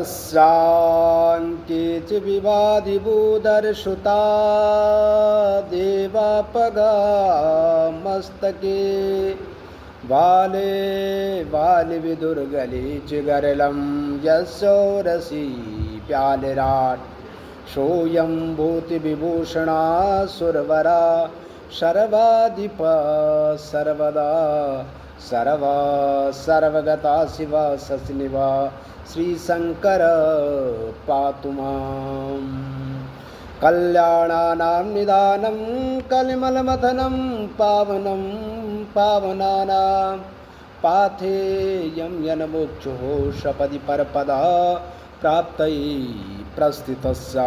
स्राङ्केच विवाधिभूदर्शुता देवापगा मस्तके बाले बालिविदुर्गलीचिगरलं यशोरसि प्यालिराट् सोऽयं भूतिविभूषणा सुरवरा सर्वाधिप सर्वदा सर्वगता शिवा सस्निवा श्रीशंकर पातु मां। कल्याणानां निदानं कलिमलमथनं पावनं पावनानां पाथेयं यन्मुक्षुः सपदि परपदः प्राप्तये प्रस्थितस्य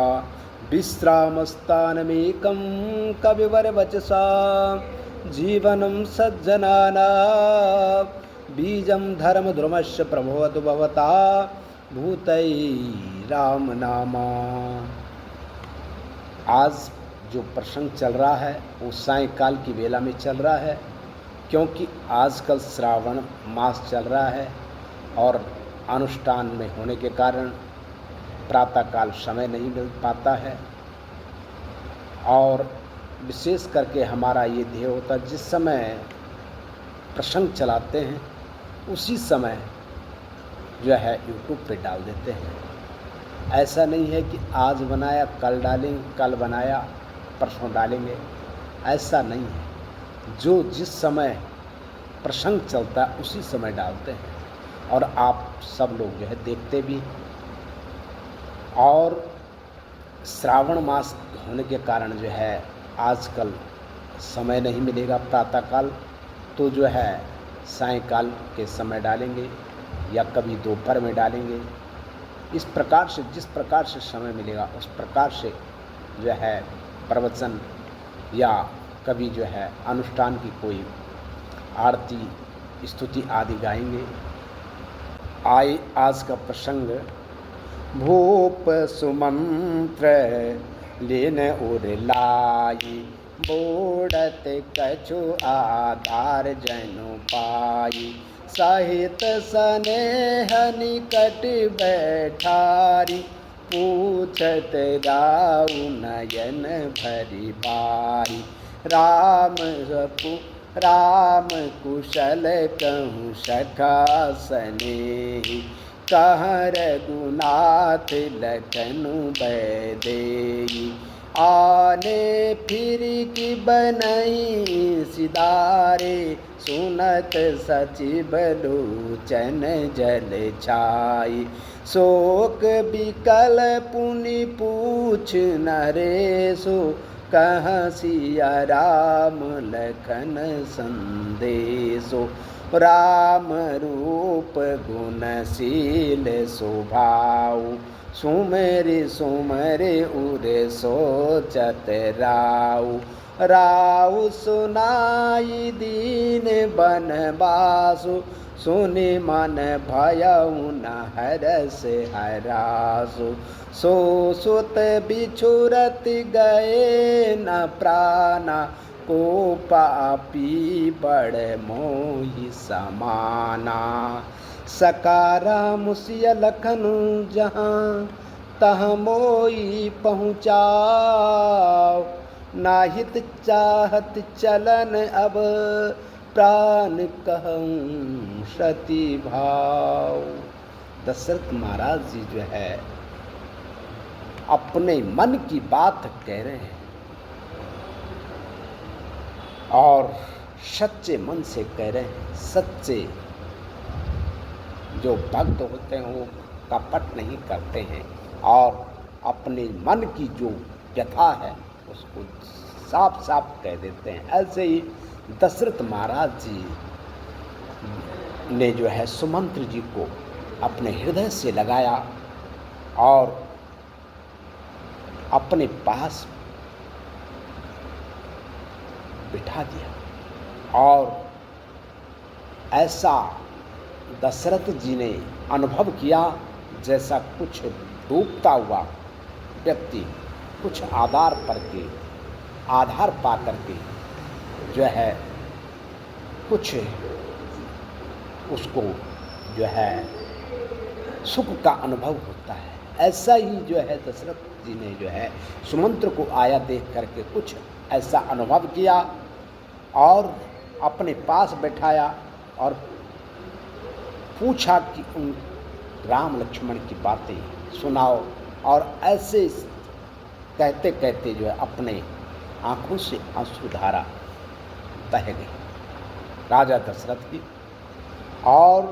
विश्रामस्थानमेकं कविवरवचसा जीवनं सज्जनानां बीजं धर्मध्रुमस्य प्रभवतु भवता भूतै राम नामा। आज जो प्रसंग चल रहा है वो सायंकाल की वेला में चल रहा है, क्योंकि आजकल श्रावण मास चल रहा है और अनुष्ठान में होने के कारण प्रातःकाल समय नहीं मिल पाता है। और विशेष करके हमारा ये ध्येय होता है जिस समय प्रसंग चलाते हैं उसी समय जो है यूट्यूब पे डाल देते हैं। ऐसा नहीं है कि आज बनाया कल डालेंगे, कल बनाया परसों डालेंगे, ऐसा नहीं है। जो जिस समय प्रसंग चलता है उसी समय डालते हैं और आप सब लोग जो है देखते भी। और श्रावण मास होने के कारण जो है आजकल समय नहीं मिलेगा प्रातःकाल, तो जो है सायंकाल के समय डालेंगे या कभी दोपहर में डालेंगे। इस प्रकार से जिस प्रकार से समय मिलेगा उस प्रकार से जो है प्रवचन या कभी जो है अनुष्ठान की कोई आरती स्तुति आदि गाएंगे। आज का प्रसंग भूप सुमंत्र लेन उर लाई बोड़त कछु आधार जनु पाई साहित स्नेह निकट बैठारी पूछत गाऊ नयन भरी बारी राम कुशल कहूँ सखा स्नेही कहाँ रघुनाथ लखनु बैदेई आने फिर की बनई सिदारे सुनत सचिव लोचन जल छाई शोक बिकल पुनि पूछ नरेशो कहाँ सिया राम लखन संदेशो राम रूप गुणशील स्वभाव सुमरे उरे सोचत राउ सुनाई दीन बनवासु सुनि मन भयउ न हरस हरासु सो सुत बिछुरत गए न प्राणा को पापी बड़ मोहि समाना सकारा मुसिय लखन जहाँ तहाँ मोई पहुँचाओ नाहित चाहत चलन अब प्राण कहूँ सती भाव। दशरथ महाराज जी जो है अपने मन की बात कह रहे हैं और सच्चे मन से कह रहे हैं। सच्चे जो भक्त होते हैं वो कपट नहीं करते हैं और अपने मन की जो व्यथा है उसको साफ साफ कह देते हैं। ऐसे ही दशरथ महाराज जी ने जो है सुमंत्र जी को अपने हृदय से लगाया और अपने पास बिठा दिया और ऐसा दशरथ जी ने अनुभव किया जैसा कुछ डूबता हुआ व्यक्ति कुछ आधार पा करके जो है कुछ उसको जो है सुख का अनुभव होता है। ऐसा ही जो है दशरथ जी ने जो है सुमंत्र को आया देख करके कुछ ऐसा अनुभव किया और अपने पास बैठाया और पूछा कि उन राम लक्ष्मण की बातें सुनाओ। और ऐसे कहते कहते जो है अपने आंखों से आंसुधारा बह गई राजा दशरथ की। और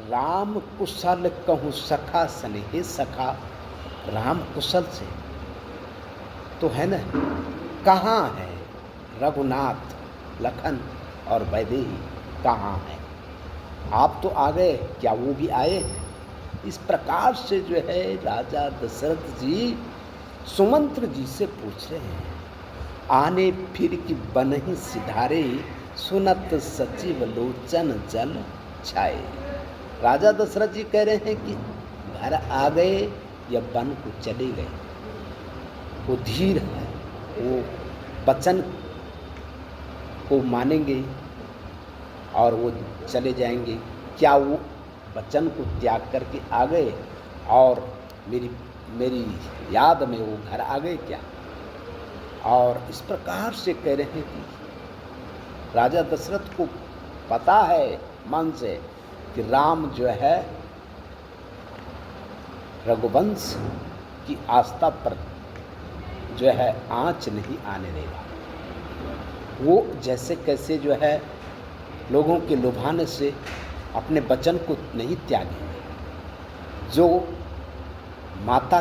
राम कुशल कहूँ सखा स्नेह सखा, राम कुशल से तो है न, कहाँ है रघुनाथ लखन और वैदेही, कहाँ है? आप तो आ गए, क्या वो भी आए हैं? इस प्रकार से जो है राजा दशरथ जी सुमंत्र जी से पूछ रहे हैं। आने फिर की बनहि सिधारे, सुनत सचिव लोचन जल छाए। राजा दशरथ जी कह रहे हैं कि घर आ गए या वन को चले गए। वो धीर है, वो वचन को मानेंगे और वो चले जाएंगे। क्या वो वचन को त्याग करके आ गए और मेरी याद में वो घर आ गए क्या? और इस प्रकार से कह रहे हैं कि राजा दशरथ को पता है मन से कि राम जो है रघुवंश की आस्था पर जो है आँच नहीं आने देगा। वो जैसे कैसे जो है लोगों के लुभाने से अपने वचन को नहीं त्यागेंगे। जो माता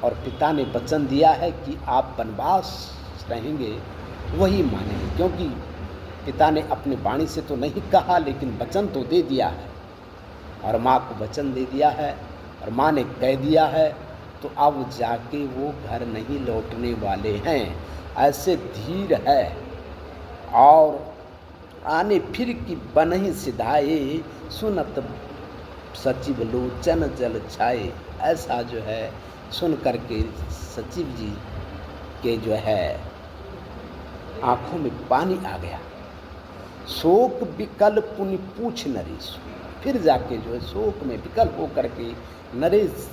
और पिता ने वचन दिया है कि आप वनवास रहेंगे, वही मानेंगे। क्योंकि पिता ने अपनी वाणी से तो नहीं कहा, लेकिन वचन तो दे दिया है और माँ को वचन दे दिया है और माँ ने कह दिया है, तो अब जाके वो घर नहीं लौटने वाले हैं। ऐसे धीर है। और आने फिर की बनहि सिधाए, सुनत सचिव लोचन जल छाए। ऐसा जो है सुन करके सचिव जी के जो है आँखों में पानी आ गया। शोक विकल पुनि पूछ नरेश, फिर जाके जो है शोक में विकल होकर के नरेश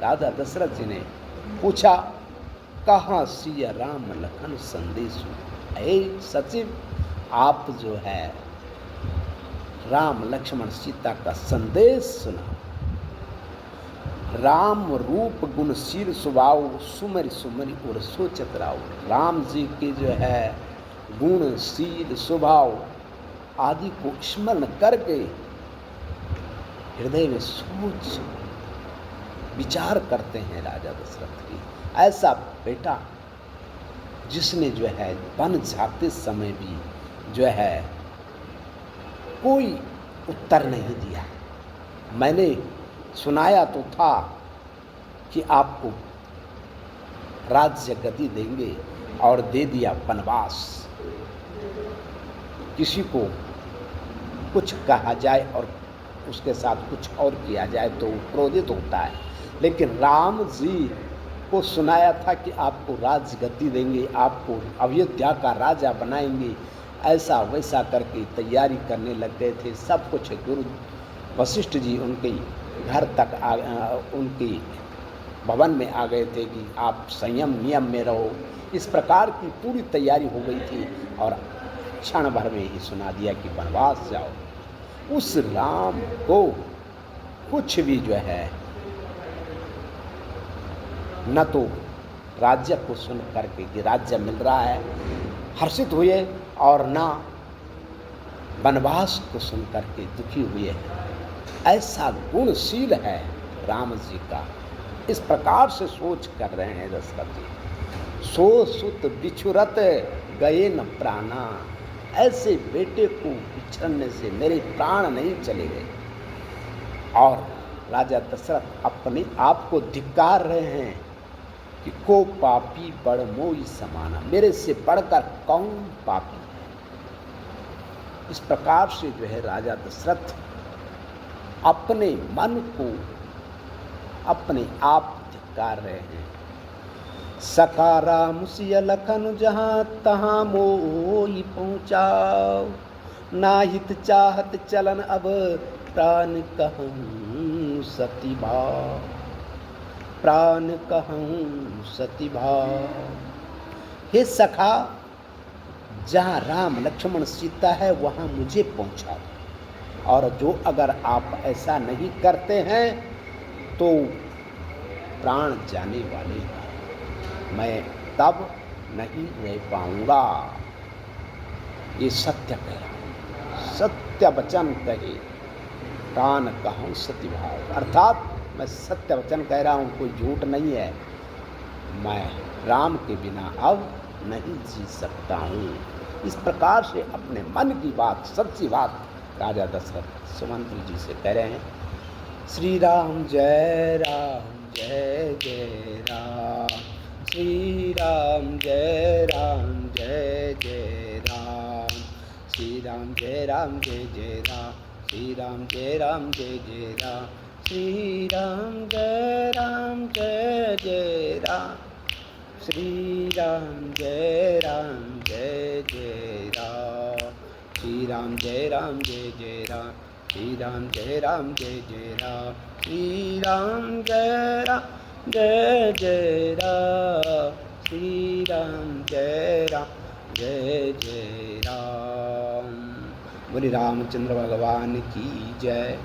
राजा दशरथ जी ने पूछा, कहाँ सिया राम लखन संदेश। ऐ सचिव, आप जो है राम लक्ष्मण सीता का संदेश सुना। राम रूप गुणशील स्वभाव, सुमरि सुमरि और सोचत राव। राम जी के जो है गुणशील स्वभाव आदि को स्मरण करके हृदय में सोच विचार करते हैं राजा दशरथ की। ऐसा बेटा जिसने जो है वन जाते समय भी जो है कोई उत्तर नहीं दिया। मैंने सुनाया तो था कि आपको राज्य गति देंगे और दे दिया वनवास। किसी को कुछ कहा जाए और उसके साथ कुछ और किया जाए तो क्रोधित होता है, लेकिन राम जी को सुनाया था कि आपको राज्य गति देंगे, आपको अयोध्या का राजा बनाएंगे। ऐसा वैसा करके तैयारी करने लग गए थे। सब कुछ गुरु वशिष्ठ जी उनके घर तक उनके भवन में आ गए थे कि आप संयम नियम में रहो। इस प्रकार की पूरी तैयारी हो गई थी और क्षण भर में ही सुना दिया कि वनवास जाओ। उस राम को कुछ भी जो है न तो राज्य को सुन करके कि राज्य मिल रहा है हर्षित हुए और न वनवास को सुन करके दुखी हुए। ऐसा गुणशील है राम जी का। इस प्रकार से सोच कर रहे हैं दशरथ जी। सो सुत बिछुरत गए न प्राणा, ऐसे बेटे को बिछड़ने से मेरे प्राण नहीं चले गए। और राजा दशरथ अपने आप को धिक्कार रहे हैं कि को पापी बड़ मोई समाना, मेरे से बढ़कर कौन पापी है। इस प्रकार से जो है राजा दशरथ अपने मन को अपने आप धिक्कार रहे हैं। सखा राम सिय लखन जहाँ तहाँ मोई पहुँचाओ, नाहित चाहत चलन अब प्राण कहूँ सती भाव, प्राण कहूँ सती भाव। हे सखा, जहाँ राम लक्ष्मण सीता है वहाँ मुझे पहुँचा दो, और जो अगर आप ऐसा नहीं करते हैं तो प्राण जाने वाले हैं, मैं तब नहीं रह पाऊंगा। ये सत्य कह रहा हूँ, सत्य वचन कहे, प्राण कहूँ सती भाव, अर्थात मैं सत्य वचन कह रहा हूँ, कोई झूठ नहीं है। मैं राम के बिना अब नहीं जी सकता हूँ। इस प्रकार से अपने मन की बात, सच्ची बात राजा दशरथ सुमंत्री जी से कह रहे हैं। श्री राम जय राम जय जय राम, श्री राम जय राम जय जय राम, श्री राम जय राम जय जय राम, श्री राम जय राम जय जय राम, श्री राम जय राम जय जय राम, श्री राम जय राम जय जय राम, श्री राम जय राम जय जय राम, श्री राम जय राम जय जय राम, श्री राम जय राम जय जय राम, श्री राम जय राम जय जय राम। बोले रामचंद्र भगवान की जय।